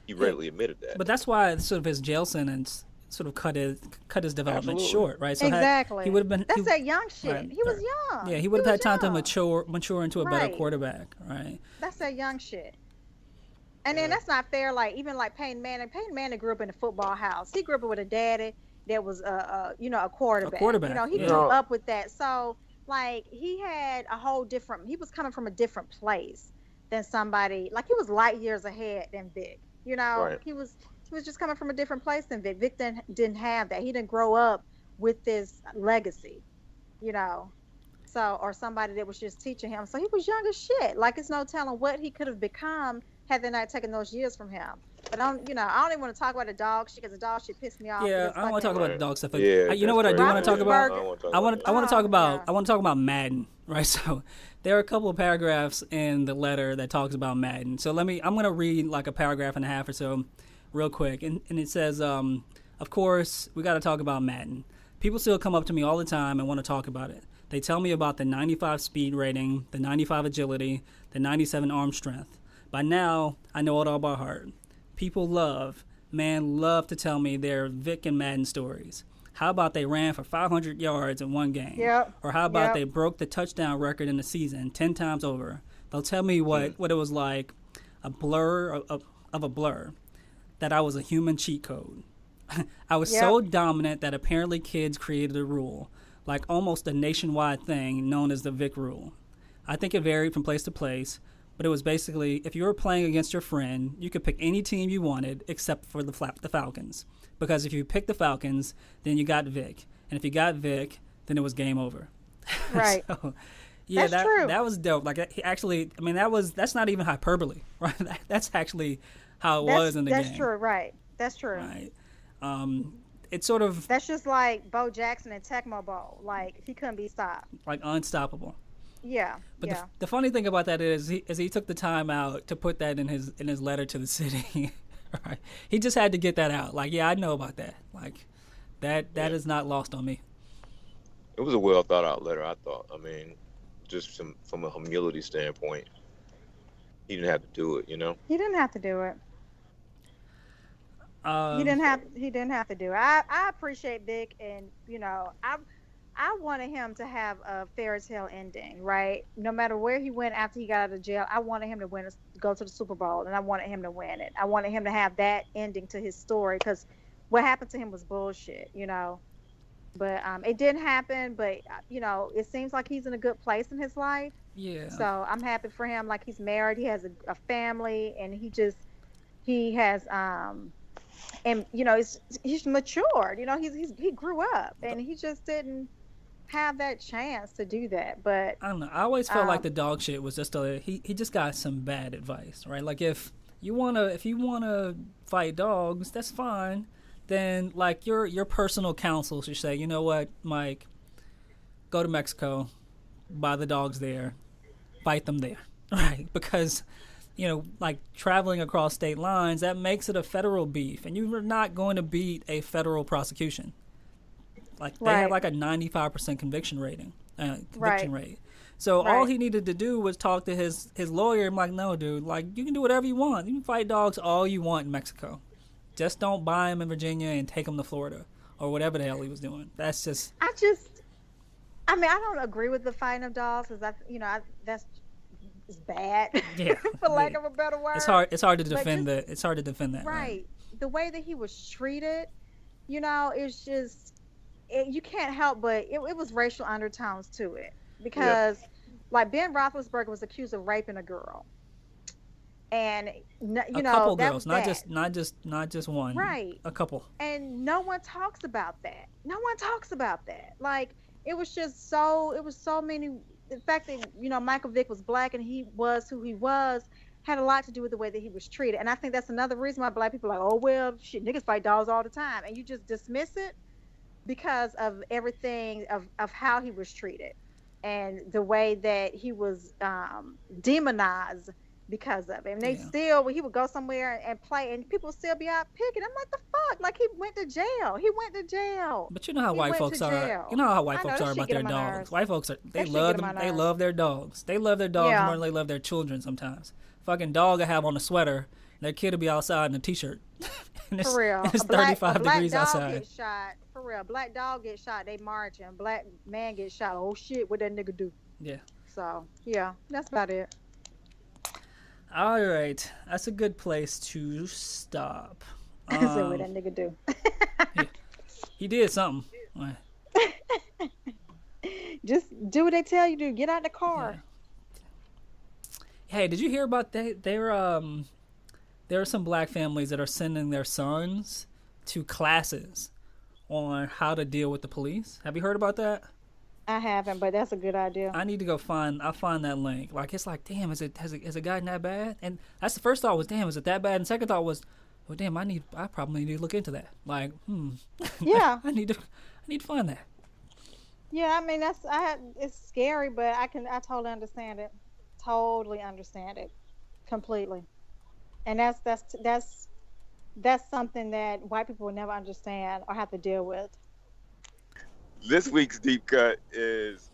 he readily admitted that. But that's why sort of his jail sentence sort of cut his development Absolutely. short, right? So Exactly. he would have been. That's that young shit. Right. He was young. Yeah, he would have had time to young. mature into a better Right. quarterback, right? That's that young shit. And then that's not fair. Like even like Peyton Manning. Peyton Manning grew up in a football house. He grew up with a daddy that was a quarterback. A quarterback. You know, he Yeah. grew up with that. So like he had a whole different. He was coming from a different place than somebody. Like he was light years ahead than Vic. You know, Right. he was just coming from a different place than Vic. Vic didn't have that. He didn't grow up with this legacy. You know. So, or somebody that was just teaching him. So he was young as shit. Like it's no telling what he could have become had they not taken those years from him. But I don't even want to talk about the dog shit because the dog shit pissed me off. Yeah, I don't want to talk about the dog stuff. Yeah, You know what I do want to talk about? Roethlisberger. I want to talk about yeah. I want to talk about Madden, right? So there are a couple of paragraphs in the letter that talks about Madden. So I'm going to read like a paragraph and a half or so real quick. And it says, of course, we got to talk about Madden. People still come up to me all the time and want to talk about it. They tell me about the 95 speed rating, the 95 agility, the 97 arm strength. By now, I know it all by heart. People love to tell me their Vic and Madden stories. How about they ran for 500 yards in one game? Yep. Or how about Yep. they broke the touchdown record in the season 10 times over? They'll tell me what it was like, a blur of a blur, that I was a human cheat code. I was so dominant that apparently kids created a rule, like almost a nationwide thing known as the Vic rule. I think it varied from place to place, but it was basically if you were playing against your friend, you could pick any team you wanted except for the Falcons. Because if you picked the Falcons, then you got Vic. And if you got Vic, then it was game over. Right. So, yeah, That's true. that was dope. Like he actually, I mean, that's not even hyperbole, right? That's actually how it was in the game. That's true, right. That's true. Right. It's sort of That's just like Bo Jackson and Tecmo Bowl. Like he couldn't be stopped. like unstoppable. Yeah. But yeah. the funny thing about that is he took the time out to put that in his letter to the city. Right. He just had to get that out. Like, yeah, I know about that. Like that is not lost on me. It was a well thought out letter, I thought. I mean, just from a humility standpoint, he didn't have to do it, you know? He didn't have to do it. He didn't have to do it. I appreciate Vic, and I wanted him to have a fairy tale ending, right? No matter where he went after he got out of jail, I wanted him to go to the Super Bowl, and I wanted him to win it. I wanted him to have that ending to his story, because what happened to him was bullshit, But it didn't happen. But it seems like he's in a good place in his life. Yeah. So I'm happy for him. Like he's married, he has a family, and he has and he's matured. He grew up, and he just didn't have that chance to do that. But I don't know. I always felt like the dog shit was just he just got some bad advice, right? Like if you wanna fight dogs, that's fine. Then like your personal counsel should say, you know what, Mike, go to Mexico, buy the dogs there, fight them there, right? Because like traveling across state lines, that makes it a federal beef, and you're not going to beat a federal prosecution. Like they have like a 95% conviction rate. So all he needed to do was talk to his lawyer. I'm like, no, dude, like you can do whatever you want. You can fight dogs all you want in Mexico. Just don't buy them in Virginia and take them to Florida or whatever the hell he was doing. That's just. I don't agree with the fighting of dogs, because that's bad. Yeah, for lack of a better word. It's hard to defend that. It's hard to defend that. Right. The way that he was treated, it's just. You can't help but it was racial undertones to it, because like Ben Roethlisberger was accused of raping a girl, and a couple girls, not just one, right? A couple, and no one talks about that. Like it was so many. The fact that Michael Vick was black and he was who he was had a lot to do with the way that he was treated, and I think that's another reason why black people are like, oh well, shit, niggas fight dogs all the time, and you just dismiss it because of everything of how he was treated and the way that he was demonized because of it. And they still, when he would go somewhere and play, and people still be out picking him, like the fuck, like he went to jail. But you know how white folks are. You know how white folks are about their dogs. White folks they love them. They love their dogs. They love their dogs more than they love their children sometimes. Fucking dog I have on a sweater Their kid will be outside in a t-shirt. And For real. It's A 35 black degrees dog outside. Gets shot. For real. Black dog gets shot. They marching. Black man gets shot. Oh shit! What that nigga do? Yeah. So yeah, that's about it. All right. That's a good place to stop. So what that nigga do? He did something. Just do what they tell you to. Get out the car. Yeah. Hey, did you hear about there are some black families that are sending their sons to classes on how to deal with the police? Have you heard about that? I haven't, but that's a good idea. I need to go I'll find that link. Like, it's like, damn, has it gotten that bad? And that's the first thought was, damn, is it that bad? And second thought was, well, damn, I probably need to look into that. Like, Yeah. I need to find that. Yeah, I mean it's scary, but I totally understand it. Totally understand it, completely. And that's something that white people will never understand or have to deal with. This week's Deep Cut is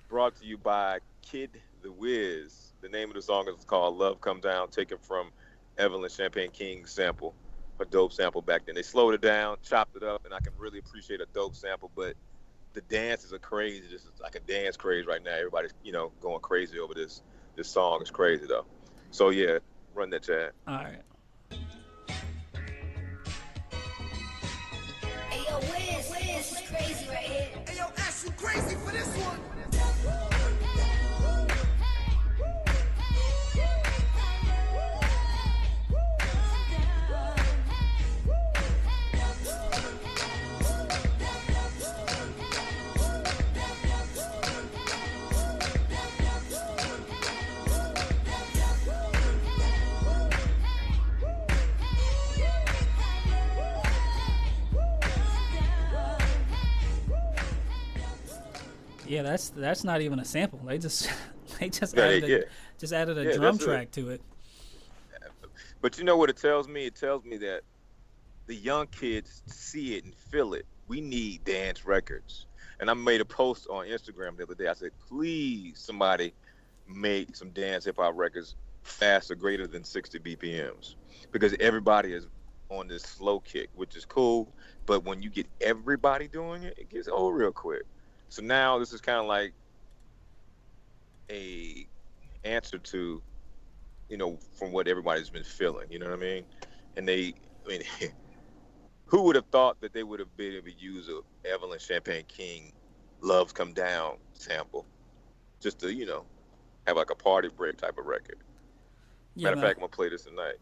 brought to you by Kid the Wiz. The name of the song is called Love Come Down, taken from Evelyn Champagne King's sample, a dope sample back then. They slowed it down, chopped it up, and I can really appreciate a dope sample, but the dances are crazy. This is like a dance craze right now. Everybody's, going crazy over this. This song is crazy, though. So, yeah, run that, Chad. All right. Hey, yo, Wiz, this is crazy right here. Hey, yo, Ash, you crazy for this one? Yeah, that's not even a sample. They just added a drum track to it. But you know what it tells me? It tells me that the young kids see it and feel it. We need dance records. And I made a post on Instagram the other day. I said, please, somebody make some dance hip-hop records faster, greater than 60 BPMs. Because everybody is on this slow kick, which is cool. But when you get everybody doing it, it gets old real quick. So now this is kind of like a answer to, from what everybody's been feeling, you know what I mean? And who would have thought that they would have been able to use a Evelyn Champagne King Love's Come Down sample just to, have like a party break type of record. Yeah, Matter of fact, I'm going to play this tonight.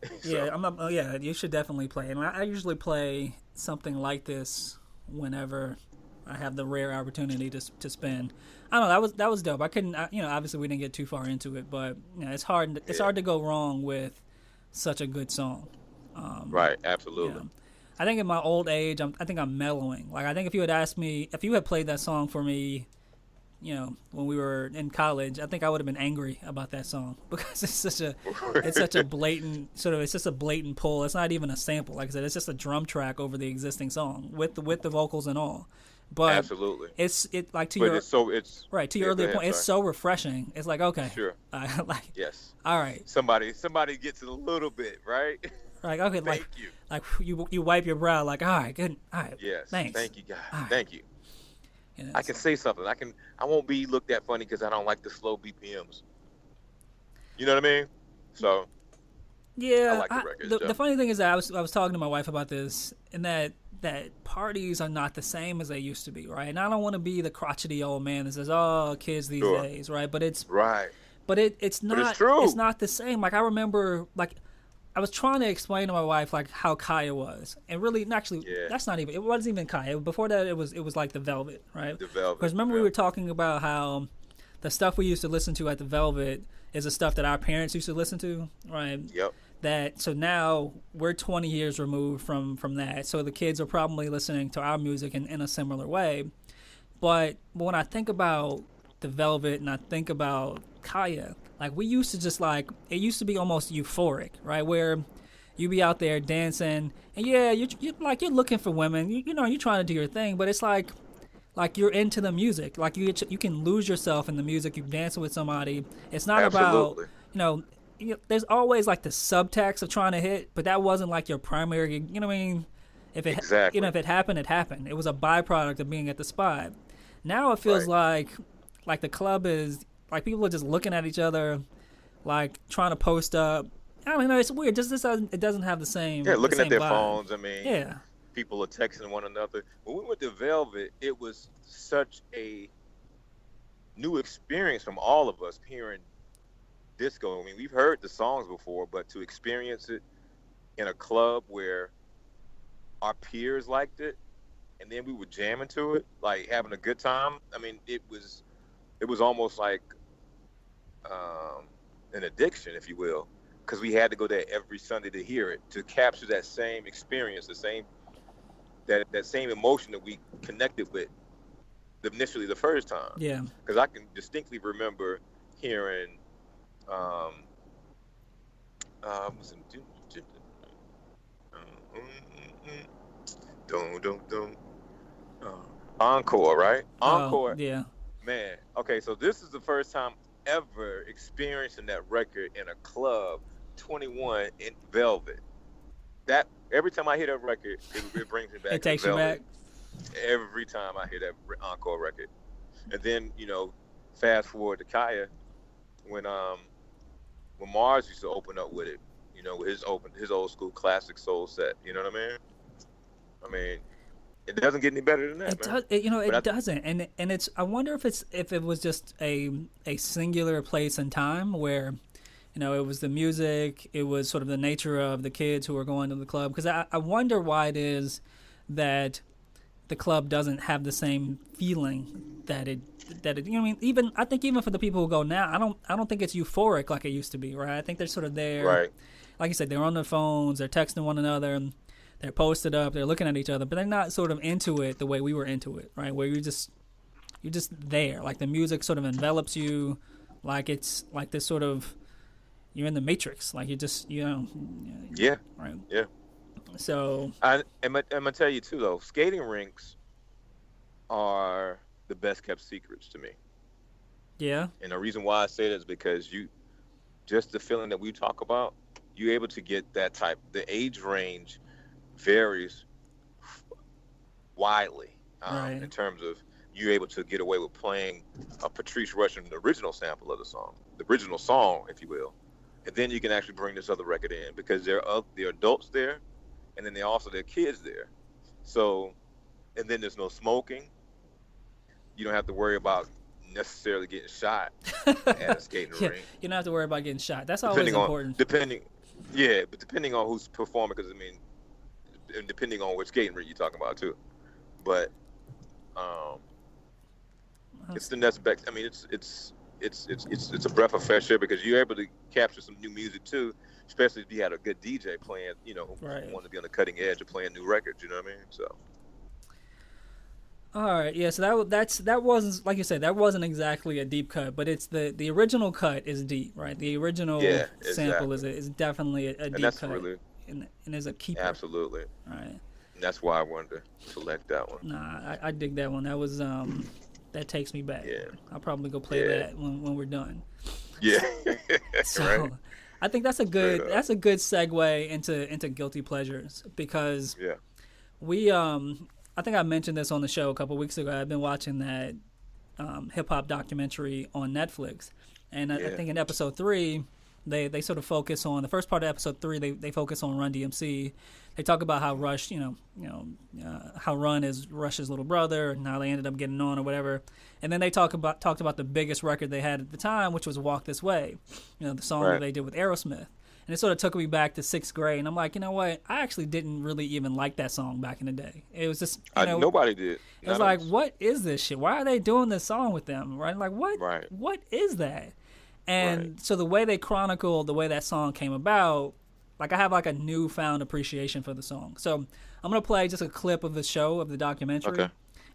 Yeah, you should definitely play. And I usually play something like this whenever I have the rare opportunity to spin. I don't know, that was dope. I couldn't, obviously we didn't get too far into it, but it's hard to go wrong with such a good song. Right, absolutely. I think in my old age, I think I'm mellowing. Like, I think if you had played that song for me, when we were in college, I think I would have been angry about that song because it's such a blatant it's just a blatant pull. It's not even a sample. Like I said, it's just a drum track over the existing song with the vocals and all. But absolutely, it's your earlier point. It's so refreshing. It's like, okay, sure, yes, all right. Somebody gets it a little bit right. Like, okay, thank you. Like you wipe your brow. Like, all right, good, all right, yes, thanks, thank you, God, right. Thank you. I can say something. I won't be looked at funny because I don't like the slow BPMs. You know what I mean? So yeah, I like the records. The funny thing is that I was talking to my wife about this, and that parties are not the same as they used to be, right? And I don't want to be the crotchety old man that says, "Oh, kids these days," right? But it's right. But it's not. It's true. It's not the same. Like, I remember, like, I was trying to explain to my wife like how Kaya was, and really, actually, that's not even. It wasn't even Kaya. Before that, it was like the Velvet, right? The Velvet. Because remember we were talking about how the stuff we used to listen to at the Velvet is the stuff that our parents used to listen to, right? Yep. So now we're 20 years removed from that. So the kids are probably listening to our music in a similar way. But when I think about the Velvet and I think about Kaya, like, we used to just it used to be almost euphoric, right? Where you be out there dancing and you're looking for women, you're trying to do your thing, but it's like you're into the music. Like, you can lose yourself in the music. You dance with somebody. It's not Absolutely. about, there's always like the subtext of trying to hit, but that wasn't like your primary. You know what I mean? If it Exactly. if it happened, it happened. It was a byproduct of being at the spot. Now it feels like the club is like people are just looking at each other, like trying to post up. I don't know. It's weird. Just it doesn't have the same. Yeah, looking the at same their vibe. phones. I mean, Yeah. people are texting one another. When we went to Velvet, it was such a new experience from all of us hearing disco. I mean, we've heard the songs before, but to experience it in a club where our peers liked it, and then we were jamming to it, like having a good time. I mean, it was almost like an addiction, if you will, because we had to go there every Sunday to hear it, to capture that same experience, that same emotion that we connected with initially the first time. Yeah. Because I can distinctly remember hearing Encore, right? Encore. Yeah. Man, okay, so this is the first time ever experiencing that record in a club, 21 in Velvet. That every time I hear that record, it brings me back. It takes to you Velvet. back. Every time I hear that Encore record, and then fast forward to Kaya, when Mars used to open up with it, with his old school classic soul set. You know what I mean, it doesn't get any better than that. It doesn't, and it's. I wonder if it was just a singular place and time where, it was the music, it was sort of the nature of the kids who were going to the club. Because I wonder why it is that the club doesn't have the same feeling that it. Even I think even for the people who go now, I don't think it's euphoric like it used to be, right? I think they're sort of there, right? Like you said, they're on their phones, they're texting one another. They're posted up, they're looking at each other, but they're not sort of into it the way we were into it, right? Where you're just there. Like the music sort of envelops you, like it's like this sort of, you're in the Matrix. Like you just, Yeah. Right. Yeah. So. I'm gonna tell you too, though, skating rinks are the best kept secrets to me. Yeah. And the reason why I say that is because just the feeling that we talk about, you're able to get that type, the age range varies widely in terms of you're able to get away with playing a Patrice Rushen original sample of the song, the original song, if you will, and then you can actually bring this other record in because there are adults there, and then there are kids there. So, and then there's no smoking. You don't have to worry about necessarily getting shot at a skating rink. You don't have to worry about getting shot. That's always important. Depending on who's performing, because and depending on which skating rink you're talking about too, but it's the next best. I mean, it's a breath of fresh air because you're able to capture some new music too, especially if you had a good DJ playing, who wanted to be on the cutting edge of playing new records. You know what I mean? So. All right, yeah. So that wasn't, like you said, that wasn't exactly a deep cut, but it's the original cut is deep, right? The original sample is definitely a deep cut. Really, and is a keeper. Absolutely. All right. And that's why I wanted to select that one. Nah, I dig that one. That was that takes me back. Yeah. I'll probably go play that when we're done. Yeah. So right? I think that's a good segue into guilty pleasures because we I think I mentioned this on the show a couple weeks ago. I've been watching that hip hop documentary on Netflix, and I think in episode 3. They sort of focus on the first part of episode 3. They focus on Run DMC. They talk about how Rush, how Run is Rush's little brother, and how they ended up getting on or whatever. And then they talked about the biggest record they had at the time, which was "Walk This Way," the song that they did with Aerosmith. And it sort of took me back to 6th grade, and I'm like, you know what? I actually didn't really even like that song back in the day. It was just, nobody did. It was like, what is this shit? Why are they doing this song with them? Right? Like, what? Right. What is that? And so the way they chronicled the way that song came about, like I have like a newfound appreciation for the song. So I'm going to play just a clip of the show, of the documentary. Okay.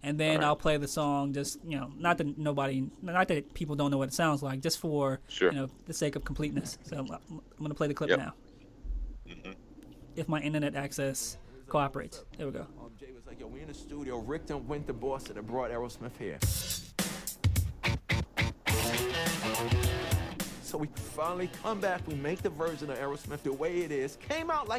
And then I'll play the song just, not that people don't know what it sounds like, just for, the sake of completeness. So I'm going to play the clip now. Mm-hmm. If my internet access cooperates. There we go. Jay was like, yo, we in the studio. Rick done went to Boston and brought Aerosmith here. So we finally come back, we make the version of Aerosmith the way it is. Came out like